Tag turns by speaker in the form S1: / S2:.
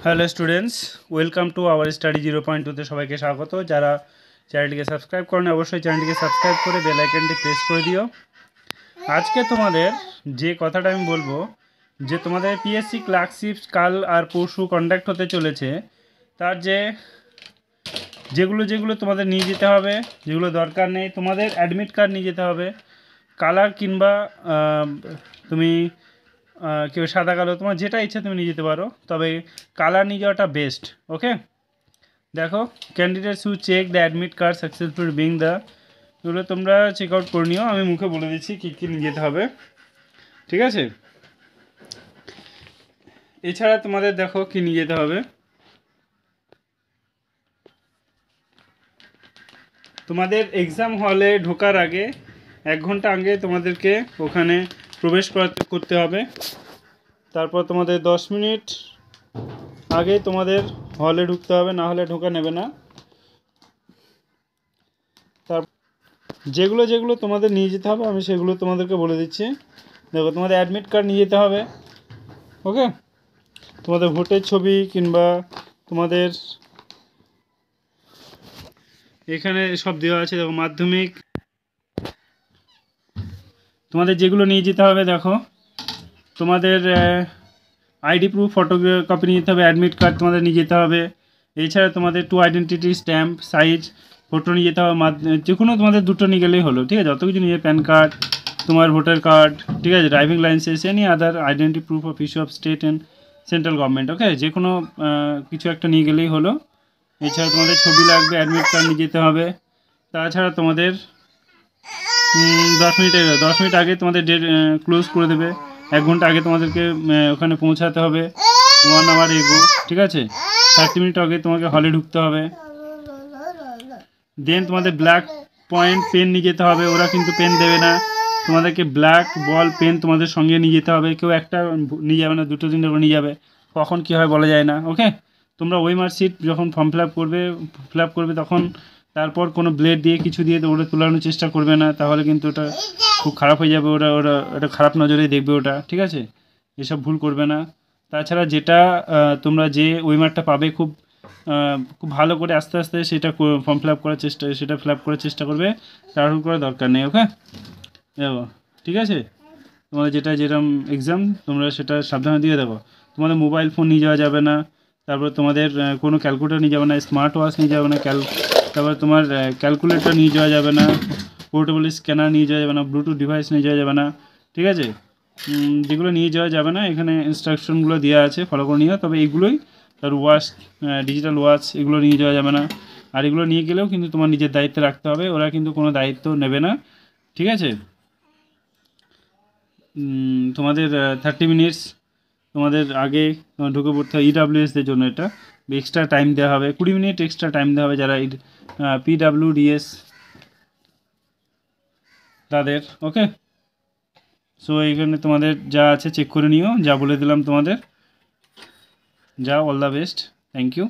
S1: Hello students, welcome to our study 0.2তে সবাইকে স্বাগত। যারা চ্যানেলটিকে সাবস্ক্রাইব করেন অবশ্যই চ্যানেলটিকে সাবস্ক্রাইব করে বেল আইকনটি প্রেস করে দিও। আজকে তোমাদের যে কথাটা আমি বলবো, যে তোমাদের পিএসসি ক্লার্কশিপ কাল আর পরশু কন্ডাক্ট হতে চলেছে, তার যেগুলো তোমাদের নিয়ে যেতে হবে, যেগুলো দরকার নেই, তোমাদের অ্যাডমিট কার্ড নিয়ে যেতে হবে, কালার কিংবা তুমি কেউ সাদা কালো, তোমার যেটা ইচ্ছা তুমি নিয়ে যেতে পারো, তবে কালার নিয়ে যাওয়াটা বেস্ট। ওকে, দেখো, candidates who check the admit card successful being the, এগুলো তোমরা চেক আউট করে নিও। আমি মুখে বলে দিচ্ছি কী কী নিয়ে যেতে হবে, ঠিক আছে? এছাড়া তোমাদের দেখো কী নিয়ে যেতে হবে। তোমাদের এক্সাম হলে ঢোকার আগে 1 ঘন্টা আগে তোমাদেরকে ওখানে প্রবেশ করতে হবে। তারপর তোমাদের 10 মিনিট আগে তোমাদের হলে ঢুকতে হবে, না হলে ঢোকা নেবে না। তার যেগুলো তোমাদের নিয়ে যেতে হবে আমি সেগুলো তোমাদেরকে বলে দিচ্ছি। দেখো, তোমাদের অ্যাডমিট কার্ড নিয়ে যেতে হবে। ওকে, তোমাদের ভোটের ছবি কিংবা তোমাদের এখানে সব দেওয়া আছে। দেখো, মাধ্যমিক, তোমাদের যেগুলো নিয়ে যেতে হবে, দেখো তোমাদের আইডি প্রুফ ফটোকপি নিয়ে যেতে হবে, অ্যাডমিট কার্ড তোমাদের নিয়ে যেতে হবে। এছাড়া তোমাদের 2 আইডেন্টিটি স্ট্যাম্প সাইজ ফটো নিয়ে যেতে হবে, যে কোনো তোমাদের 2টো নিয়ে গেলেই হলো, ঠিক আছে? যত কিছু নিয়ে, প্যান কার্ড, তোমার ভোটার কার্ড, ঠিক আছে, driving licence, any other identity proof of issue of state and central government. Okay, যে কোনো কিছু একটা নিয়ে গেলেই হলো। এছাড়া তোমাদের ছবি লাগবে, অ্যাডমিট কার্ড নিয়ে যেতে হবে। তাছাড়া তোমাদের 10 মিনিট আগে তোমাদের ডেট ক্লোজ করে দেবে। 1 ঘন্টা আগে তোমাদেরকে ওখানে পৌঁছাতে হবে, 1 আওয়ার এগো, ঠিক আছে? 30 মিনিট আগে তোমাকে হলে ঢুকতে হবে। দেন তোমাদের ব্ল্যাক পয়েন্ট পেন নিয়ে যেতে হবে, ওরা কিন্তু পেন দেবে না, তোমাদেরকে ব্ল্যাক বল পেন তোমাদের সঙ্গে নিয়ে যেতে হবে। কেউ একটা নিয়ে যাবে না, 2টো 3টো নিয়ে যাবে, কখন কী হয় বলা যায় না। ওকে, তোমরা ওই মার্কশিট যখন ফর্ম ফিল আপ করবে তখন তারপর কোনো ব্লেড দিয়ে কিছু দিয়ে ওটা তোলানোর চেষ্টা করবে না, তাহলে কিন্তু ওটা খুব খারাপ হয়ে যাবে। ওটা খারাপ নজরেই দেখবে ওটা, ঠিক আছে? এসব ভুল করবে না। তাছাড়া যেটা তোমরা যে ওয়েমারটা পাবে, খুব ভালো করে আস্তে আস্তে সেটা ফর্ম ফিল আপ করার চেষ্টা করবে, তাড়াহুড়ো করার দরকার নেই। ওকে, দেখো, ঠিক আছে? তোমাদের যেরকম এক্সাম তোমরা সেটা সাবধানে দিয়ে দেবো। তোমাদের মোবাইল ফোন নিয়ে যাওয়া যাবে না, তারপর তোমাদের কোনো ক্যালকুলেটর নিয়ে যাবে না, স্মার্ট ওয়াচ নিয়ে যাবে না, তারপর তোমার ক্যালকুলেটর নিয়ে যাওয়া যাবে না, পোর্টেবল স্ক্যানার নিয়ে যাওয়া যাবে না, ব্লুটুথ ডিভাইস নিয়ে যাওয়া যাবে না, ঠিক আছে? যেগুলো নিয়ে যাওয়া যাবে না এখানে ইনস্ট্রাকশনগুলো দেওয়া আছে, ফলো করে নিও। তবে এইগুলোই, তার ওয়াচ, ডিজিটাল ওয়াচ, এগুলো নিয়ে যাওয়া যাবে না। আর এগুলো নিয়ে গেলেও কিন্তু তোমার নিজের দায়িত্বে রাখতে হবে, ওরা কিন্তু কোনো দায়িত্ব নেবে না, ঠিক আছে? তোমাদের 30 মিনিটস তোমাদের আগে তোমার ঢুকে পড়তে হবে। ইডাব্লিউএসদের জন্য এটা এক্সট্রা টাইম দেওয়া হবে, 20 মিনিট এক্সট্রা টাইম দেওয়া হবে যারা পিডাব্লিউডিএস তাদের। ওকে, সো এইখানে তোমাদের যা আছে চেক করে নিও, যা বলে দিলাম তোমাদের। যাও, all the best, thank you.